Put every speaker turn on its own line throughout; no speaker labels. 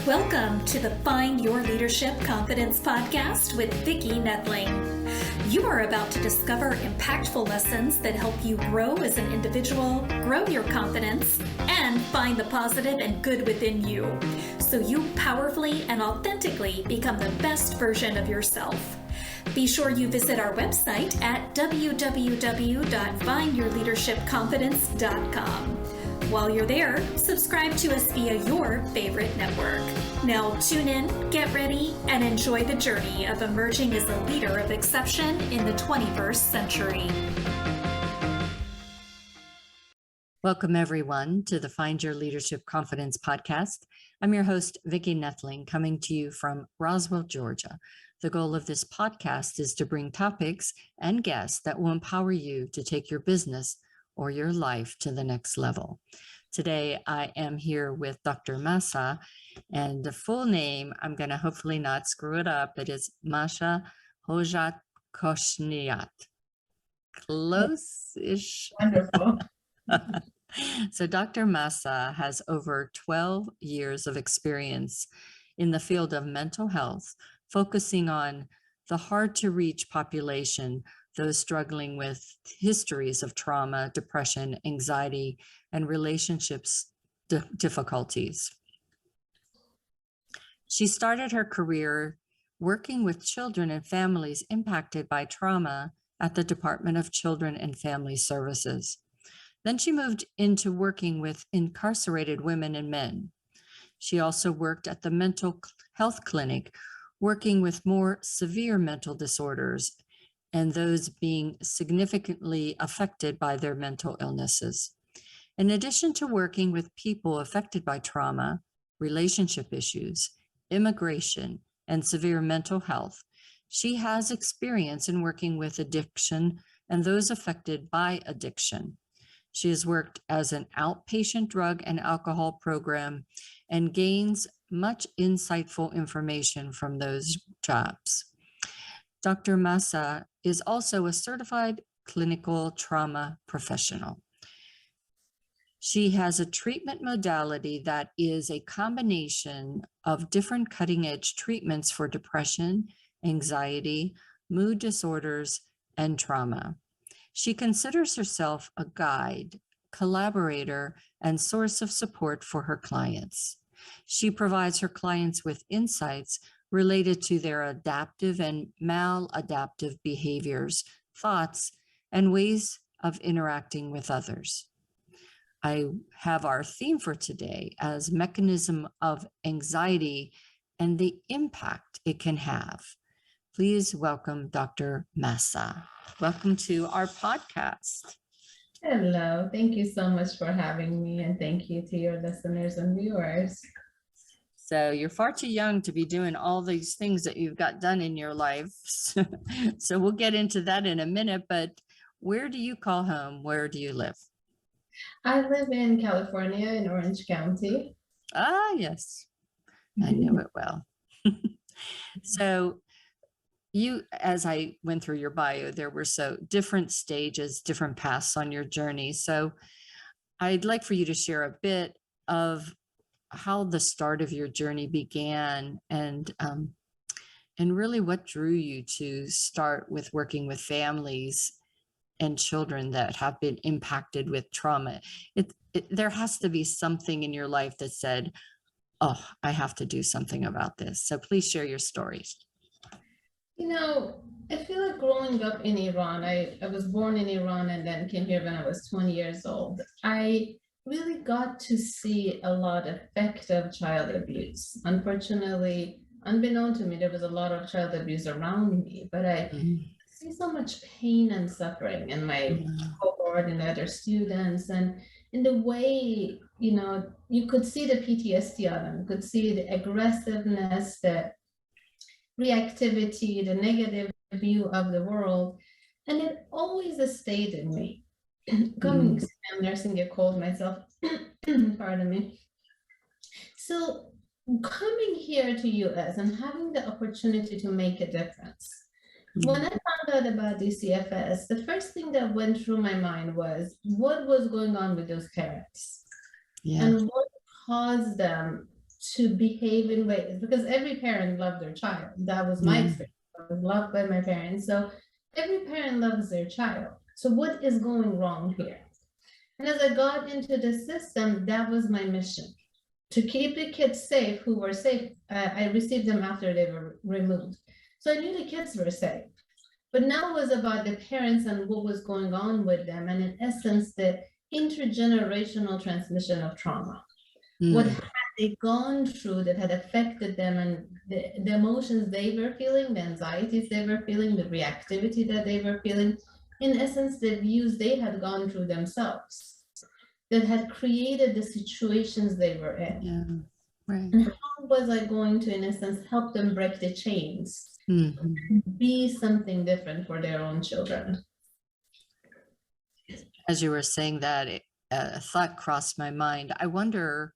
Welcome to the Find Your Leadership Confidence podcast with Vicki Noethling. You are about to discover impactful lessons that help you grow as an individual, grow your confidence, and find the positive and good within you, so you powerfully and authentically become the best version of yourself. Be sure you visit our website at www.findyourleadershipconfidence.com. While you're there, subscribe to us via your favorite network. Now tune in, get ready, and enjoy the journey of emerging as a leader of exception in the 21st century.
Welcome, everyone, to the Find Your Leadership Confidence podcast. I'm your host, Vicki Noethling, coming to you from Roswell, Georgia. The goal of this podcast is to bring topics and guests that will empower you to take your business or your life to the next level. Today, I am here with Dr. Mahsa, and the full name, I'm going to hopefully not screw it up. It is Mahsa Hojat-Khoshniyat. Close-ish.
Wonderful.
So Dr. Mahsa has over 12 years of experience in the field of mental health, focusing on the hard-to-reach population, those struggling with histories of trauma, depression, anxiety, and relationships difficulties. She started her career working with children and families impacted by trauma at the Department of Children and Family Services. Then she moved into working with incarcerated women and men. She also worked at the mental health clinic, working with more severe mental disorders and those being significantly affected by their mental illnesses. In addition to working with people affected by trauma, relationship issues, immigration, and severe mental health, she has experience in working with addiction and those affected by addiction. She has worked as an outpatient drug and alcohol program and gains much insightful information from those jobs. Dr. Mahsa is also a certified clinical trauma professional. She has a treatment modality that is a combination of different cutting-edge treatments for depression, anxiety, mood disorders, and trauma. She considers herself a guide, collaborator, and source of support for her clients. She provides her clients with insights related to their adaptive and maladaptive behaviors, thoughts, and ways of interacting with others. I have our theme for today as mechanism of anxiety and the impact it can have. Please welcome Dr. Mahsa. Welcome to our podcast.
Hello, thank you so much for having me, and thank you to your listeners and viewers.
So you're far too young to be doing all these things that you've got done in your life. So we'll get into that in a minute, but where do you call home? Where do you live?
I live in California in Orange County.
Ah, yes, I know it well. So you, as I went through your bio, there were so different stages, different paths on your journey. So I'd like for you to share a bit of how the start of your journey began and really what drew you to start with working with families and children that have been impacted with trauma. There has to be something in your life that said, oh, I have to do something about this. So please share your stories.
You know, I feel like growing up in Iran, I was born in Iran and then came here when I was 20 years old. I really got to see a lot of effective child abuse. Unfortunately, unbeknown to me, there was a lot of child abuse around me, but I see so much pain and suffering in my cohort and other students, and in the way, you could see the PTSD on them, you could see the aggressiveness, the reactivity, the negative view of the world, and it always stayed in me. I'm nursing a cold myself, pardon me. So coming here to US and having the opportunity to make a difference. When I found out about DCFS, the first thing that went through my mind was what was going on with those parents and what caused them to behave in ways, because every parent loved their child. That was my
Yeah.
experience. I was loved by my parents. So every parent loves their child. So what is going wrong here? And as I got into the system, that was my mission, to keep the kids safe who were safe. I received them after they were removed. So I knew the kids were safe. But now it was about the parents and what was going on with them. And in essence, the intergenerational transmission of trauma. What had they gone through that had affected them, and the emotions they were feeling, the anxieties they were feeling, the reactivity that they were feeling, in essence, the views they had gone through themselves that had created the situations they were in.
Yeah. Right.
And how was I going to, in essence, help them break the chains, be something different for their own children?
As you were saying that, a thought crossed my mind. I wonder,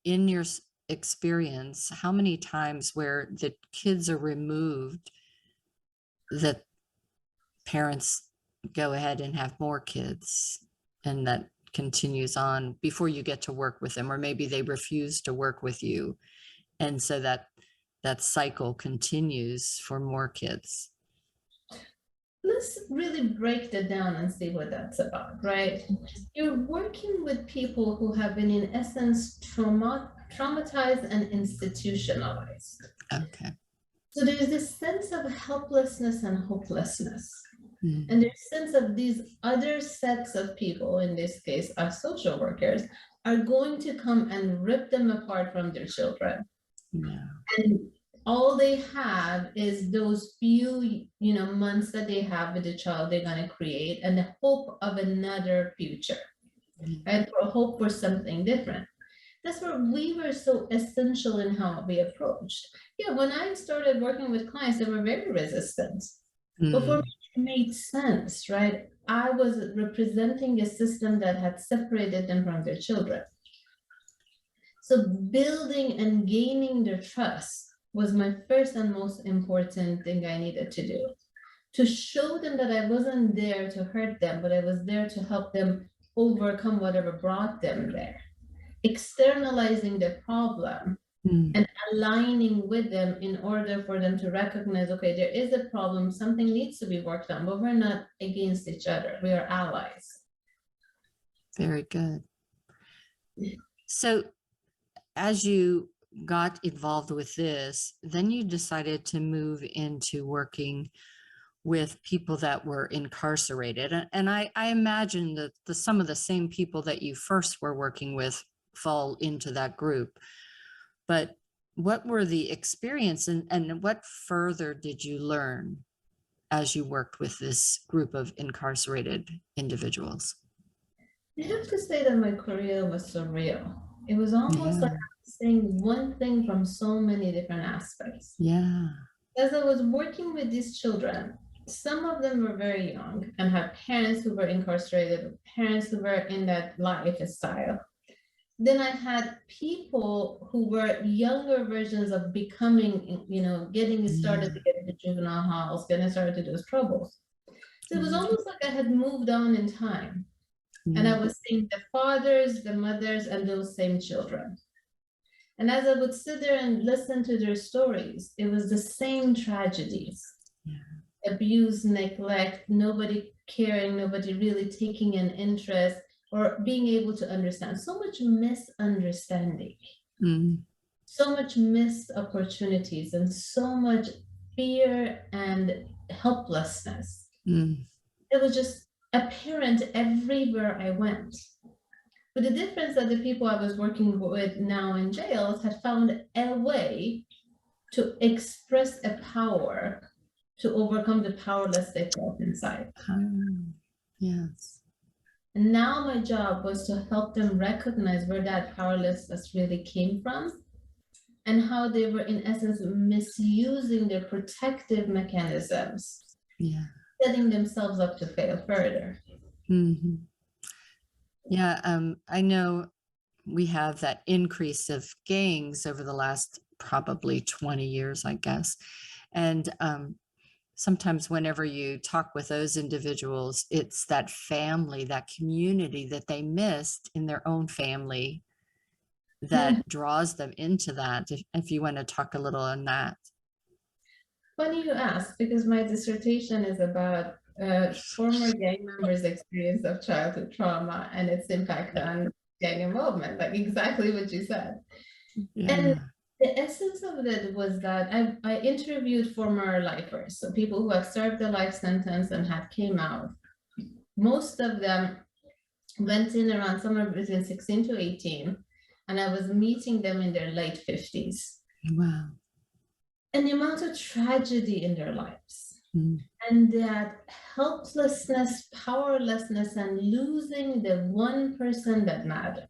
in your experience, how many times where the kids are removed, that parents go ahead and have more kids, and that continues on before you get to work with them, or maybe they refuse to work with you, and so that cycle continues for more kids.
Let's really break that down and see what that's about, right? You're working with people who have been, in essence, traumatized and institutionalized.
Okay.
So there's this sense of helplessness and hopelessness. And there's a sense of these other sets of people, in this case, our social workers, are going to come and rip them apart from their children.
Yeah.
And all they have is those few, months that they have with the child they're going to create, and the hope of another future, right? Or hope for something different. That's where we were so essential in how we approached. When I started working with clients, they were very resistant. But for me, it made sense, right? I was representing a system that had separated them from their children. So building and gaining their trust was my first and most important thing I needed to do, to show them that I wasn't there to hurt them, but I was there to help them overcome whatever brought them there. Externalizing the problem and aligning with them in order for them to recognize, okay, there is a problem, something needs to be worked on, but we're not against each other, we are allies.
Very good. So as you got involved with this, then you decided to move into working with people that were incarcerated. And I imagine that some of the same people that you first were working with fall into that group. But what were the experience, and what further did you learn as you worked with this group of incarcerated individuals?
I have to say that my career was surreal. It was almost like I was saying one thing from so many different aspects.
Yeah.
As I was working with these children, some of them were very young and had parents who were incarcerated, parents who were in that lifestyle. Then I had people who were younger versions of becoming, getting started to get into juvenile halls, getting started to those troubles. So it was almost like I had moved on in time. And I was seeing the fathers, the mothers, and those same children. And as I would sit there and listen to their stories, it was the same tragedies. Abuse, neglect, nobody caring, nobody really taking an interest or being able to understand. So much misunderstanding, so much missed opportunities, and so much fear and helplessness. It was just apparent everywhere I went. But the difference that the people I was working with now in jails had found a way to express a power to overcome the powerless they felt inside.
Yes.
And now my job was to help them recognize where that powerlessness really came from and how they were, in essence, misusing their protective mechanisms, setting themselves up to fail further.
I know we have that increase of gangs over the last probably 20 years, I guess. And sometimes whenever you talk with those individuals, it's that family, that community that they missed in their own family that draws them into that? If you want to talk a little on that.
Funny you ask, because my dissertation is about former gang members' experience of childhood trauma and its impact on gang involvement, like exactly what you said.
Yeah.
And the essence of it was that I interviewed former lifers, so people who have served a life sentence and have came out. Most of them went in around somewhere between 16 to 18, and I was meeting them in their late 50s.
Wow.
And the amount of tragedy in their lives,
Mm.
and that helplessness, powerlessness, and losing the one person that mattered.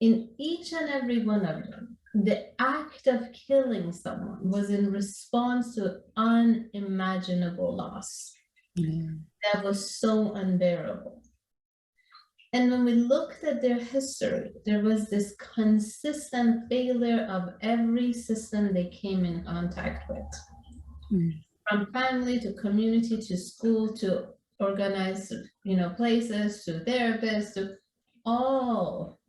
In each and every one of them, the act of killing someone was in response to unimaginable loss.
Yeah.
That was so unbearable. And when we looked at their history, there was this consistent failure of every system they came in contact with.
Mm.
From family to community to school to organized, places to therapists to all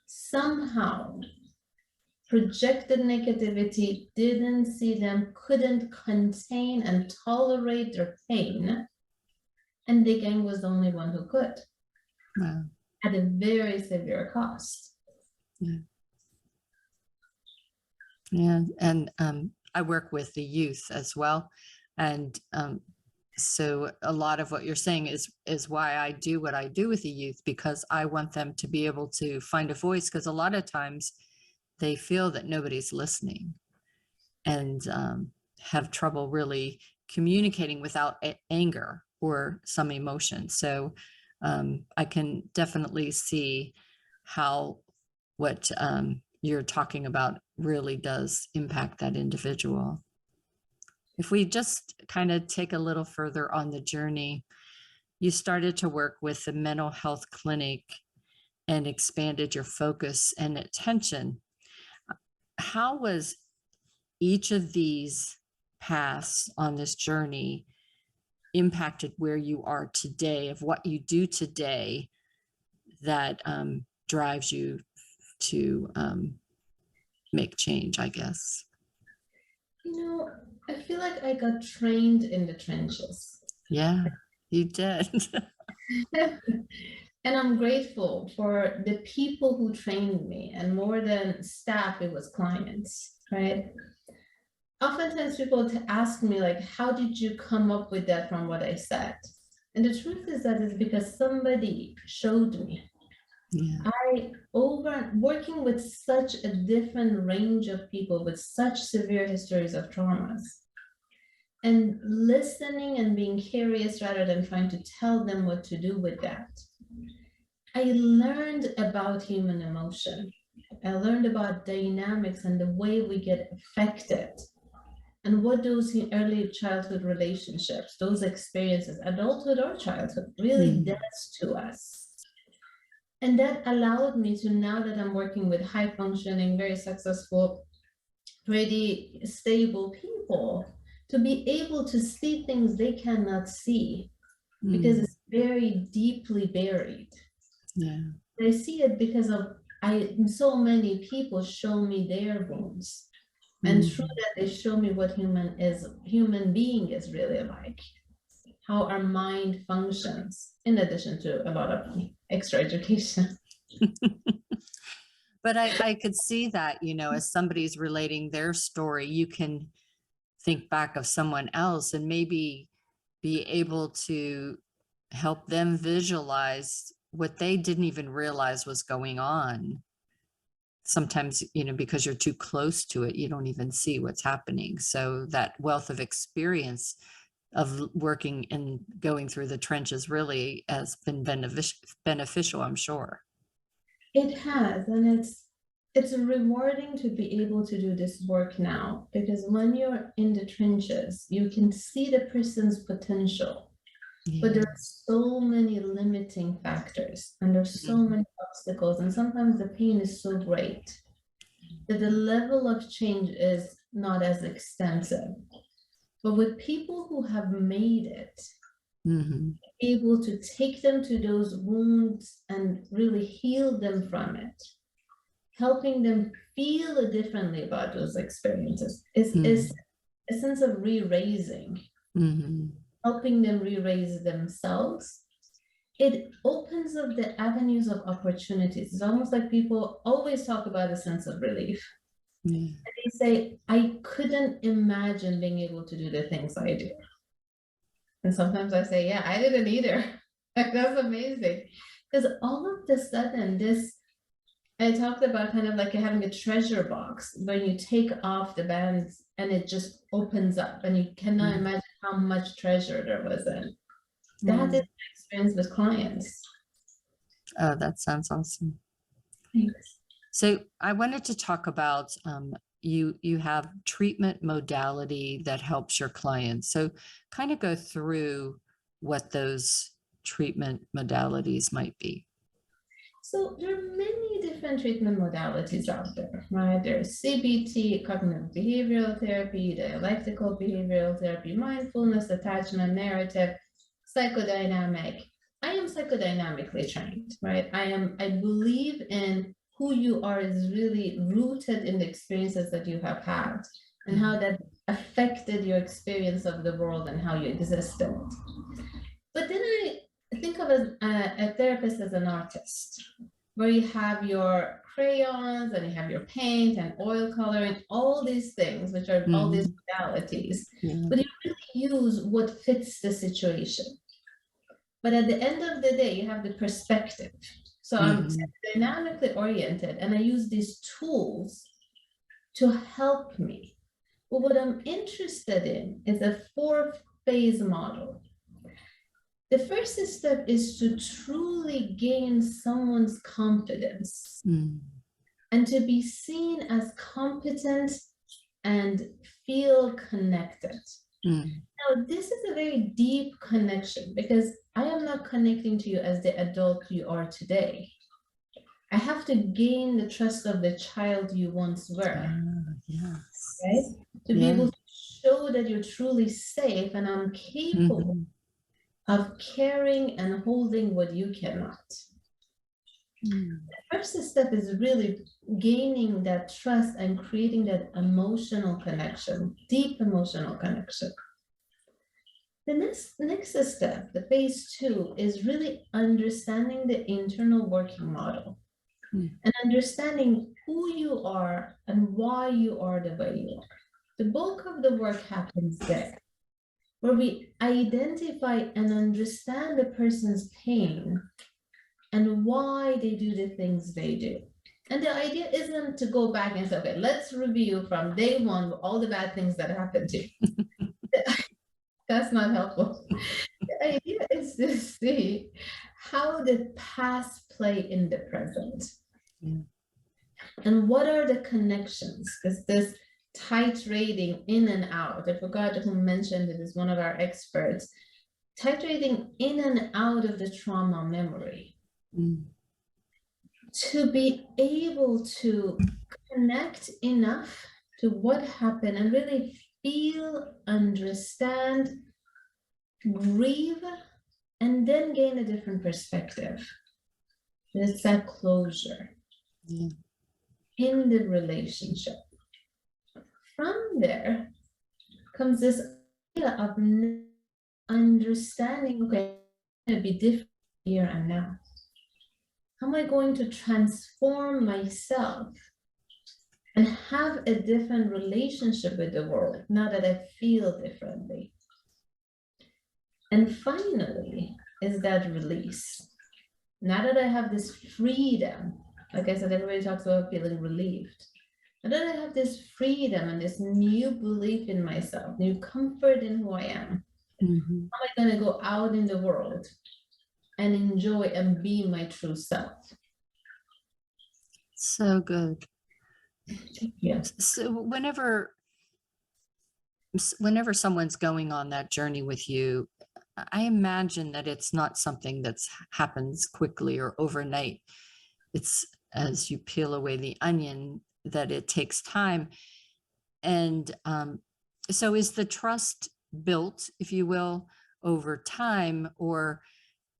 somehow projected negativity, didn't see them, couldn't contain and tolerate their pain. And the gang was the only one who could.
Wow.
At a very severe cost.
Yeah. Yeah. And I work with the youth as well. And so a lot of what you're saying is why I do what I do with the youth, because I want them to be able to find a voice, because a lot of times they feel that nobody's listening and have trouble really communicating without anger or some emotion. So I can definitely see how what you're talking about really does impact that individual. If we just kind of take a little further on the journey, you started to work with the mental health clinic and expanded your focus and attention. How was each of these paths on this journey impacted where you are today, of what you do today that drives you to make change, I guess?
I feel like I got trained in the trenches.
Yeah, you did.
And I'm grateful for the people who trained me, and more than staff, it was clients, right? Oftentimes people ask me, like, how did you come up with that from what I said? And the truth is that it's because somebody showed me.
Yeah.
Working with such a different range of people with such severe histories of traumas, and listening and being curious rather than trying to tell them what to do with that. I learned about human emotion. I learned about dynamics and the way we get affected, and what those early childhood relationships, those experiences, adulthood or childhood, really does to us. And that allowed me to, now that I'm working with high functioning, very successful, pretty stable people, to be able to see things they cannot see because it's very deeply buried.
Yeah.
I see it because of so many people show me their wounds. And through that, they show me what human being is really like, how our mind functions, in addition to a lot of extra education.
But I could see that, as somebody's relating their story, you can think back of someone else and maybe be able to help them visualize what they didn't even realize was going on. Sometimes, because you're too close to it, you don't even see what's happening. So that wealth of experience of working and going through the trenches really has been beneficial, I'm sure.
It has, and it's rewarding to be able to do this work now, because when you're in the trenches, you can see the person's potential. Yeah. But there are so many limiting factors, and there's so many obstacles, and sometimes the pain is so great that the level of change is not as extensive. But with people who have made it, able to take them to those wounds and really heal them from it, helping them feel differently about those experiences. Is a sense of re-raising, helping them re-raise themselves. It opens up the avenues of opportunities. It's almost like people always talk about a sense of relief. And they say, I couldn't imagine being able to do the things I do. And sometimes I say, yeah, I didn't either. Like, that's amazing. Because all of a sudden, I talked about kind of like having a treasure box when you take off the bands and it just opens up and you cannot imagine how much treasure there was in. That is my experience with clients.
Oh, that sounds awesome.
Thanks.
So I wanted to talk about you have treatment modality that helps your clients. So kind of go through what those treatment modalities might be.
So there are many different treatment modalities out there, right? There's CBT, cognitive behavioral therapy, dialectical behavioral therapy, mindfulness, attachment, narrative, psychodynamic. I am psychodynamically trained, right? I believe in who you are is really rooted in the experiences that you have had and how that affected your experience of the world and how you existed. But then I think of a therapist as an artist, where you have your crayons and you have your paint and oil coloring, all these things, which are all these modalities, but you really use what fits the situation. But at the end of the day, you have the perspective. So I'm dynamically oriented and I use these tools to help me. But what I'm interested in is a 4-phase model. The first step is to truly gain someone's confidence and to be seen as competent and feel connected. Now, this is a very deep connection because I am not connecting to you as the adult you are today. I have to gain the trust of the child you once were, right? To be able to show that you're truly safe and I'm capable of caring and holding what you cannot. The first step is really gaining that trust and creating that emotional connection, deep emotional connection. The next step, the phase 2, is really understanding the internal working model and understanding who you are and why you are the way you are. The bulk of the work happens there, where we identify and understand the person's pain and why they do the things they do. And the idea isn't to go back and say, okay, let's review from day one all the bad things that happened to you. That's not helpful. The idea is to see how the past play in the present. And what are the connections? Because this titrating in and out, I forgot who mentioned it, is one of our experts, titrating in and out of the trauma memory. To be able to connect enough to what happened and really feel, understand, grieve, and then gain a different perspective. It's that closure in the relationship. From there comes this idea of understanding, okay, I'm going to be different here and now. How am I going to transform myself and have a different relationship with the world now that I feel differently? And finally, is that release. Now that I have this freedom, like I said, everybody talks about feeling relieved. Now that I have this freedom and this new belief in myself, new comfort in who I am, how am I going to go out in the world and enjoy and be my true self?
So good.
Yes.
So whenever someone's going on that journey with you, I imagine that it's not something that happens quickly or overnight. It's, as you peel away the onion, that it takes time. And so is the trust built, if you will, over time, or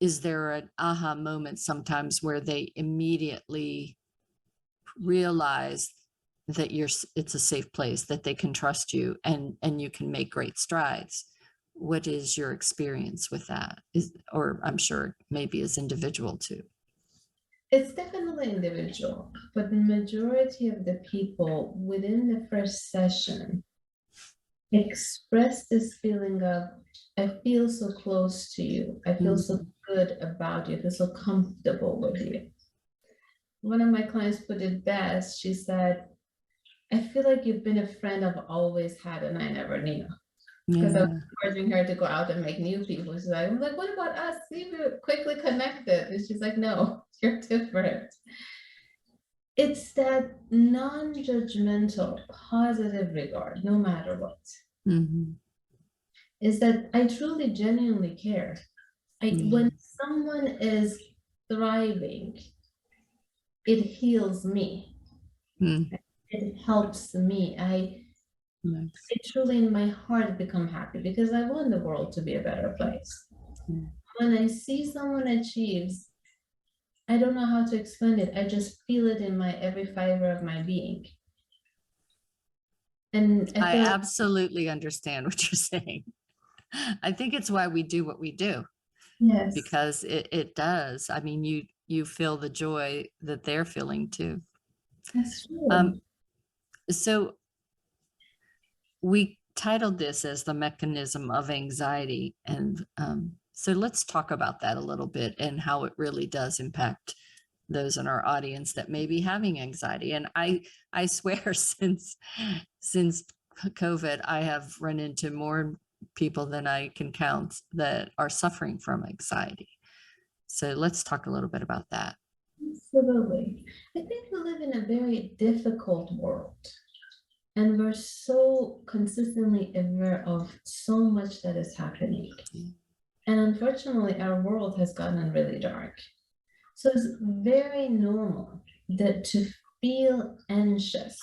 is there an aha moment sometimes where they immediately realize that it's a safe place, that they can trust you, and you can make great strides. What is your experience with that? Or I'm sure maybe as individual too.
It's definitely individual, but the majority of the people within the first session express this feeling of, I feel so close to you. I feel so good about you. I feel so comfortable with you. One of my clients put it best. She said, I feel like you've been a friend I've always had and I never knew. Because I was encouraging her to go out and make new people. She's like, I'm like, what about us? See, we quickly connected. And she's like, no, you're different. It's that non-judgmental, positive regard, no matter what. Is that I truly, genuinely care. When someone is thriving, it heals me. It helps me. I truly in my heart become happy because I want the world to be a better place. When I see someone achieves, I don't know how to explain it. I just feel it in my every fiber of my being. And
I absolutely understand what you're saying. I think it's why we do what we do.
Yes.
Because it does. I mean, you feel the joy that they're feeling too.
That's true.
So we titled this as the mechanism of anxiety. And so let's talk about that a little bit and how it really does impact those in our audience that may be having anxiety. And I swear since COVID, I have run into more people than I can count that are suffering from anxiety. So let's talk a little bit about that.
Absolutely. I think we live in a very difficult world. And we're so consistently aware of so much that is happening. And unfortunately, our world has gotten really dark. So it's very normal that to feel anxious,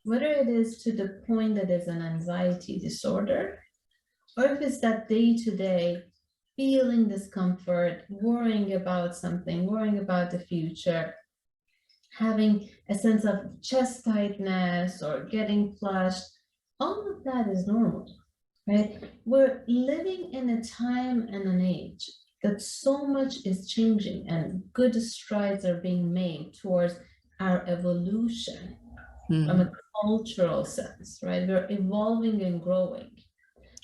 whether it is to the point that it's an anxiety disorder, or if it's that day-to-day feeling discomfort, worrying about something, worrying about the future, having a sense of chest tightness or getting flushed, all of that is normal, right? We're living in a time and an age that so much is changing and good strides are being made towards our evolution from a cultural sense, right? We're evolving and growing.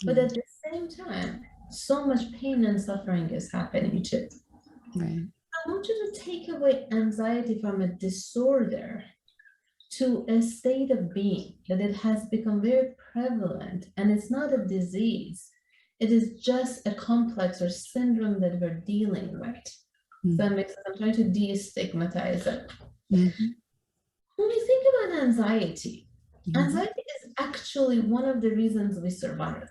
But at the same time, so much pain and suffering is happening too.
Right.
I want you to take away anxiety from a disorder to a state of being, that it has become very prevalent and it's not a disease. It is just a complex or syndrome that we're dealing with. So that makes sense. I'm trying to destigmatize it. When we think about anxiety, anxiety is actually one of the reasons we survive.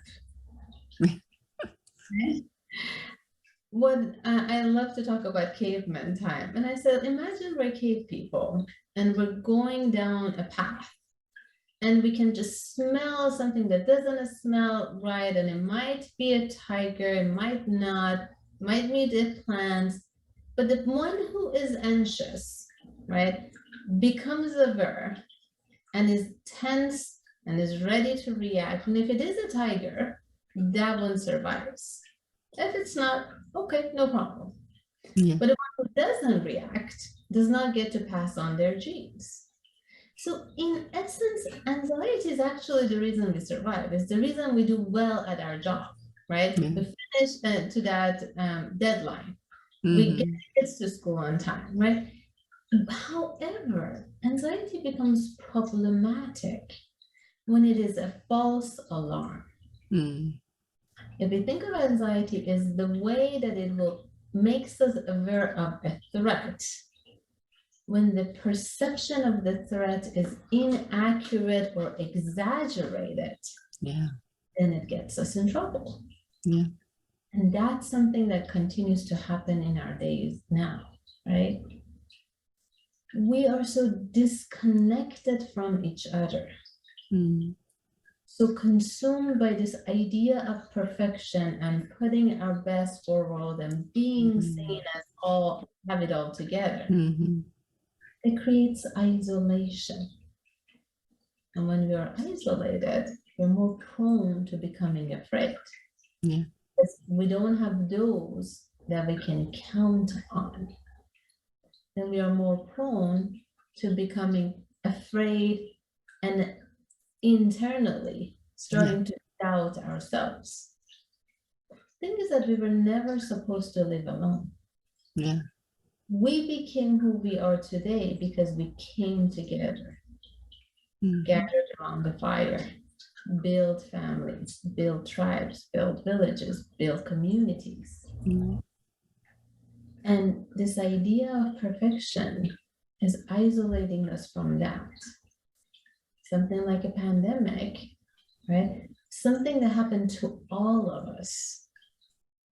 Right? What I love to talk about caveman time. And I said, imagine we're cave people and we're going down a path and we can just smell something that doesn't smell right. And it might be a tiger, it might not, might be the plants. But the one who is anxious, right, becomes aware and is tense and is ready to react. And if it is a tiger, that one survives. If it's not, okay, no problem. But the one who doesn't react does not get to pass on their genes. So in essence, anxiety is actually the reason we survive. It's the reason we do well at our job, right? We finish to that deadline. We get kids to school on time, right? However, anxiety becomes problematic when it is a false alarm. If we think of anxiety is the way that it will makes us aware of a threat, when the perception of the threat is inaccurate or exaggerated, then it gets us in trouble. And that's something that continues to happen in our days now, right? We are so disconnected from each other. So consumed by this idea of perfection and putting our best forward and being seen as all have it all together. it creates isolation. And when we are isolated, we're more prone to becoming afraid.
Yeah.
Because we don't have those that we can count on. Then we are more prone to becoming afraid and internally starting to doubt ourselves. The thing is that we were never supposed to live alone.
Yeah.
We became who we are today because we came together, gathered around the fire, build families, build tribes, build villages, build communities. And this idea of perfection is isolating us from that. Something like a pandemic, right? Something that happened to all of us,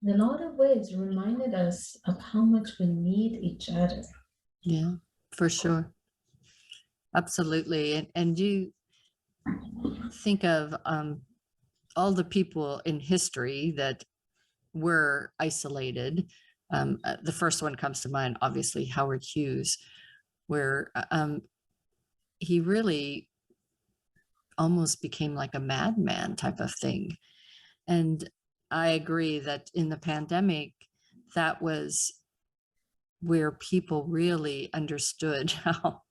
in a lot of ways reminded us of how much we need each other.
Yeah, for sure. Absolutely. And you think of all the people in history that were isolated. The first one comes to mind, obviously, Howard Hughes, where he really almost became like a madman type of thing. And I agree that in the pandemic, that was where people really understood how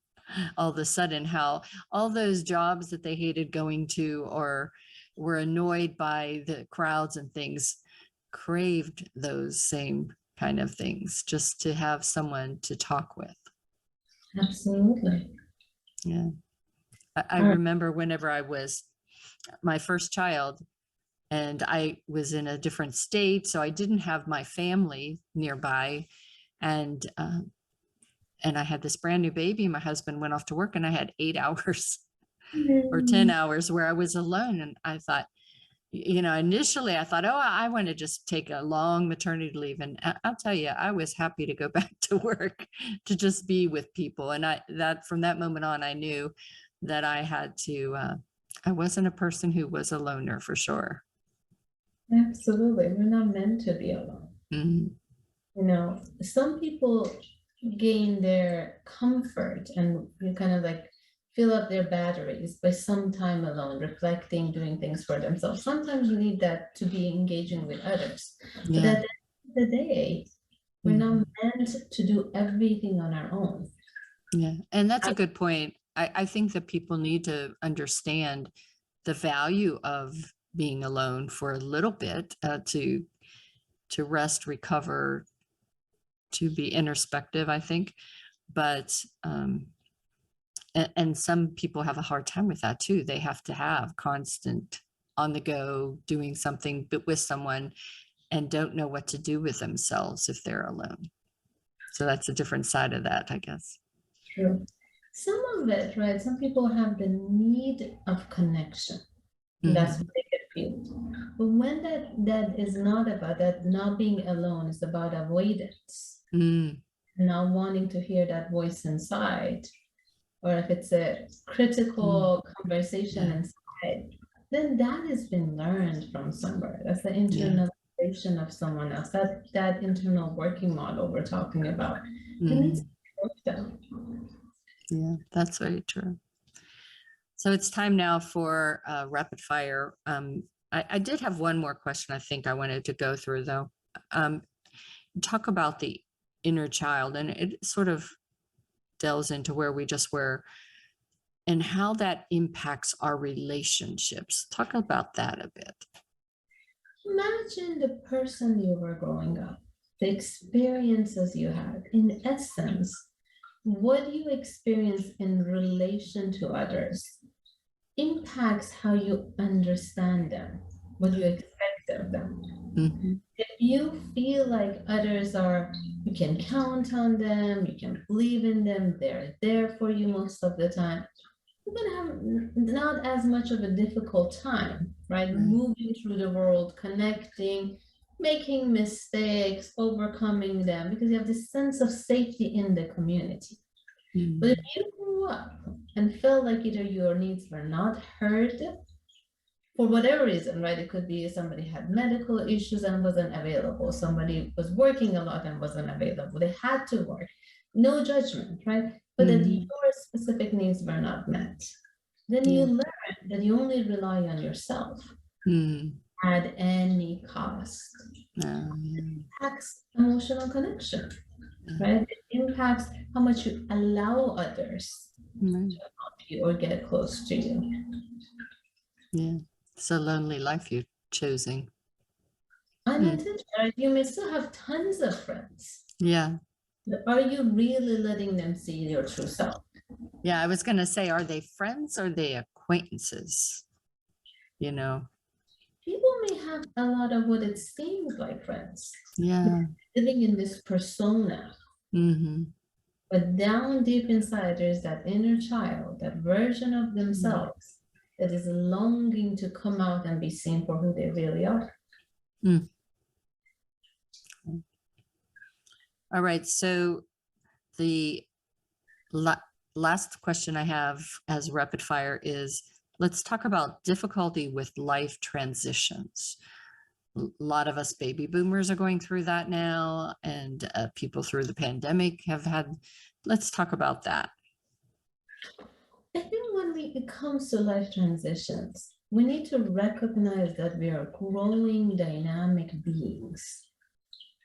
all of a sudden how all those jobs that they hated going to or were annoyed by the crowds and things craved those same kind of things, just to have someone to talk with.
Absolutely.
Yeah. I remember whenever I was my first child and I was in a different state, so I didn't have my family nearby. And I had this brand new baby. My husband went off to work and I had 8 hours or 10 hours where I was alone. And I thought, initially I thought, oh, I want to just take a long maternity leave. And I'll tell you, I was happy to go back to work, to just be with people. And from that moment on, I knew that I had to, I wasn't a person who was a loner for sure.
Absolutely. We're not meant to be alone. Some people gain their comfort and kind of like fill up their batteries by some time alone, reflecting, doing things for themselves. Sometimes we need that to be engaging with others. But at the end of the day, we're not meant to do everything on our own.
Yeah, and that's a good point. I think that people need to understand the value of being alone for a little bit, to rest, recover, to be introspective, I think. But and some people have a hard time with that too. They have to have constant on the go doing something but with someone and don't know what to do with themselves if they're alone. So that's a different side of that, I guess.
True. Some of it, right? Some people have the need of connection. That's what they could feel. But when that is not about that, not being alone is about avoidance, not wanting to hear that voice inside, or if it's a critical conversation inside, then that has been learned from somewhere. That's the internalization of someone else. That internal working model we're talking about. It needs to be worked out.
Yeah, that's very true. So it's time now for rapid fire. I did have one more question I think I wanted to go through, though. Talk about the inner child, and it sort of delves into where we just were and how that impacts our relationships. Talk about that a bit.
Imagine the person you were growing up, the experiences you had. In essence, what you experience in relation to others impacts how you understand them, what you expect of them. If you feel like others you can count on them, you can believe in them, they're there for you most of the time, you're going to have not as much of a difficult time, right? Moving through the world, connecting, making mistakes, overcoming them, because you have this sense of safety in the community. But if you grew up and felt like either your needs were not heard for whatever reason, right? It could be somebody had medical issues and wasn't available. Somebody was working a lot and wasn't available. They had to work. No judgment, right? but that your specific needs were not met. Then you learn that you only rely on yourself at any cost. It impacts emotional connection, right? It impacts how much you allow others to help you or get close to you.
Yeah, it's a lonely life you're choosing.
Unintentional, you may still have tons of friends.
Yeah.
But are you really letting them see your true self?
Yeah, I was going to say, are they friends or are they acquaintances? You know?
People may have a lot of what it seems like friends.
Yeah.
Living in this persona. But down deep inside, there's that inner child, that version of themselves that is longing to come out and be seen for who they really are.
All right. So the last question I have as rapid fire is, let's talk about difficulty with life transitions. A lot of us baby boomers are going through that now, and people through the pandemic have had. Let's talk about that.
I think when it comes to life transitions, we need to recognize that we are growing dynamic beings,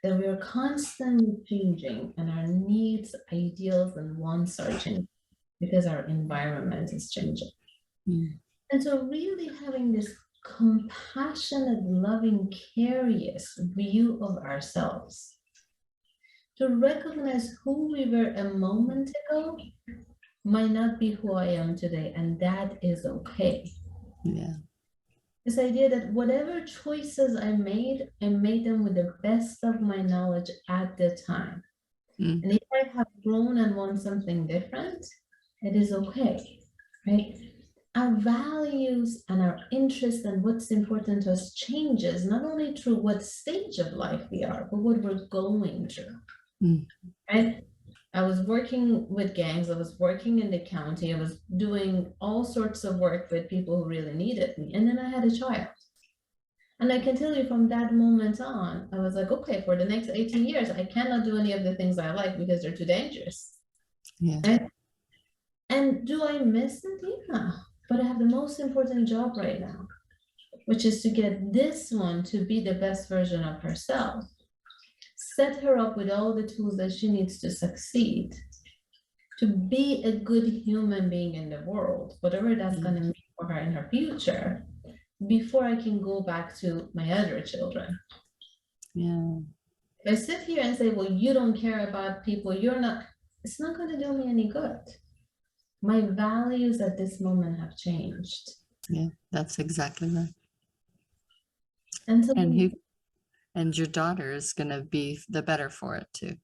that we are constantly changing, and our needs, ideals, and wants are changing because our environment is changing. And so really having this compassionate, loving, curious view of ourselves, to recognize who we were a moment ago might not be who I am today, and that is okay.
Yeah.
This idea that whatever choices I made them with the best of my knowledge at the time. And if I have grown and want something different, it is okay, right? Our values and our interests and what's important to us changes, not only through what stage of life we are, but what we're going through, right? I was working with gangs, I was working in the county, I was doing all sorts of work with people who really needed me. And then I had a child. And I can tell you from that moment on, I was like, okay, for the next 18 years, I cannot do any of the things I like because they're too dangerous.
Yeah.
Right? And do I miss it? Yeah. But I have the most important job right now, which is to get this one to be the best version of herself. Set her up with all the tools that she needs to succeed, to be a good human being in the world, whatever that's going to mean for her in her future, before I can go back to my other children.
Yeah.
If I sit here and say, well, you don't care about people, it's not going to do me any good. My values at this moment have changed.
Yeah, that's exactly right.
And so
and your daughter is going to be the better for it too.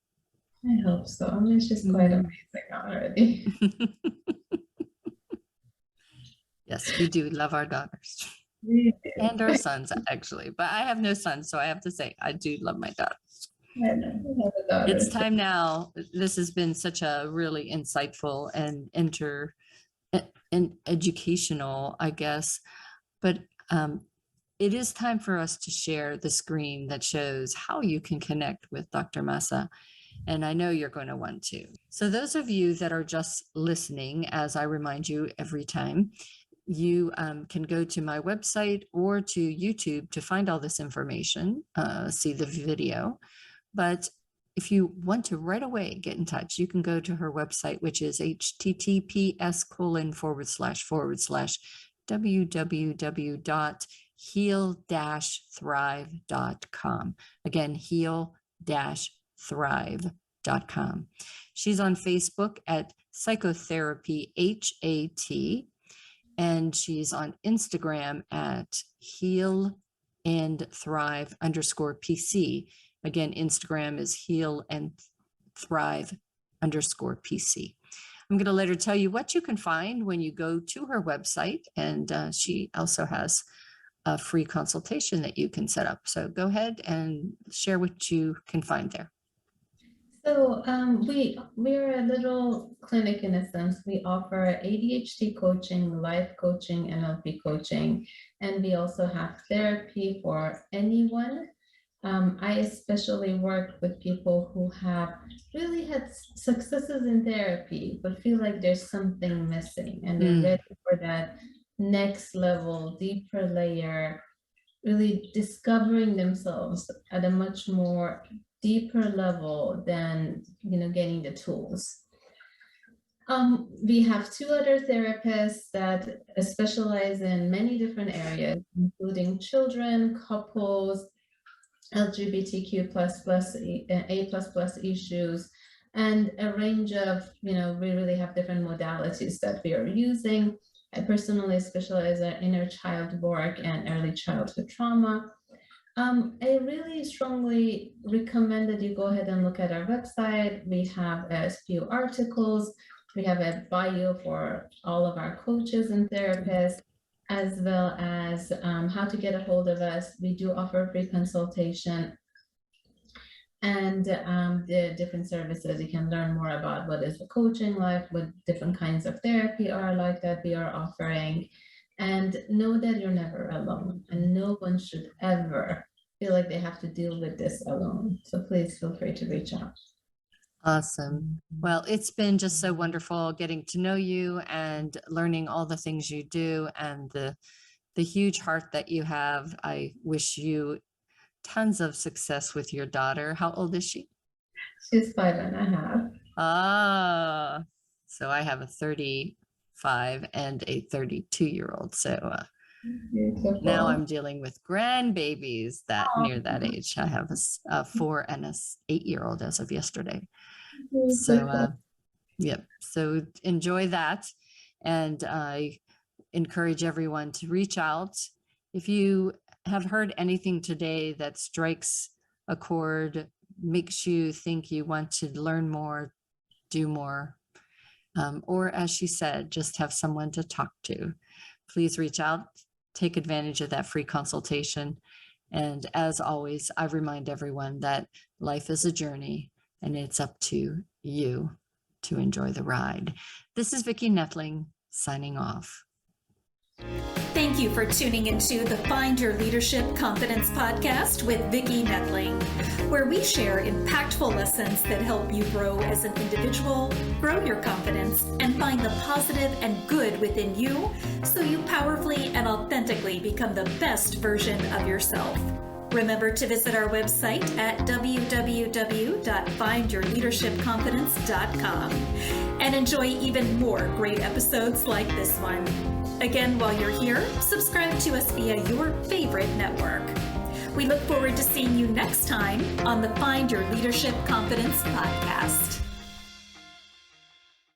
I hope so. I mean, she's quite amazing already.
Yes, we do love our daughters and our sons, actually. But I have no sons, so I have to say I do love my daughters.
I know, I have a daughter.
It's time now. This has been such a really insightful and educational, I guess. But it is time for us to share the screen that shows how you can connect with Dr. Mahsa. And I know you're going to want to. So those of you that are just listening, as I remind you every time, you can go to my website or to YouTube to find all this information, see the video. But if you want to right away get in touch, you can go to her website, which is https://www.heal-thrive.com. Again, heal-thrive.com. She's on Facebook at Psychotherapy HAT, and she's on Instagram at Heal and Thrive _PC. Again, Instagram is Heal and Thrive _PC. I'm going to let her tell you what you can find when you go to her website, and she also has a free consultation that you can set up. So go ahead and share what you can find there.
So we're a little clinic in a sense. We offer ADHD coaching, life coaching, NLP coaching, and we also have therapy for anyone I especially work with people who have really had successes in therapy, but feel like there's something missing and they're ready for that next level, deeper layer, really discovering themselves at a much more deeper level than, getting the tools. We have two other therapists that specialize in many different areas, including children, couples, LGBTQ A++ issues, and a range of, we really have different modalities that we are using. I personally specialize in inner child work and early childhood trauma. I really strongly recommend that you go ahead and look at our website. We have a few articles. We have a bio for all of our coaches and therapists, as well as how to get a hold of us. We do offer free consultation and the different services. You can learn more about what is the coaching like, what different kinds of therapy are like that we are offering. And know that you're never alone, and no one should ever feel like they have to deal with this alone. So please feel free to reach out.
Awesome. Well, it's been just so wonderful getting to know you and learning all the things you do and the huge heart that you have. I wish you tons of success with your daughter. How old is she?
She's 5.5.
Ah, so I have a 35 and a 32-year-old. So now I'm dealing with grandbabies that near that age. I have a 4 and a 8-year-old as of yesterday. So, yep. So enjoy that. And I encourage everyone to reach out. If you have heard anything today that strikes a chord, makes you think you want to learn more, do more, or as she said, just have someone to talk to, please reach out, take advantage of that free consultation. And as always, I remind everyone that life is a journey and it's up to you to enjoy the ride. This is Vicki Noethling signing off.
Thank you for tuning into the Find Your Leadership Confidence podcast with Vicki Noethling, where we share impactful lessons that help you grow as an individual, grow your confidence, and find the positive and good within you so you powerfully and authentically become the best version of yourself. Remember to visit our website at www.findyourleadershipconfidence.com and enjoy even more great episodes like this one. Again, while you're here, subscribe to us via your favorite network. We look forward to seeing you next time on the Find Your Leadership Confidence podcast.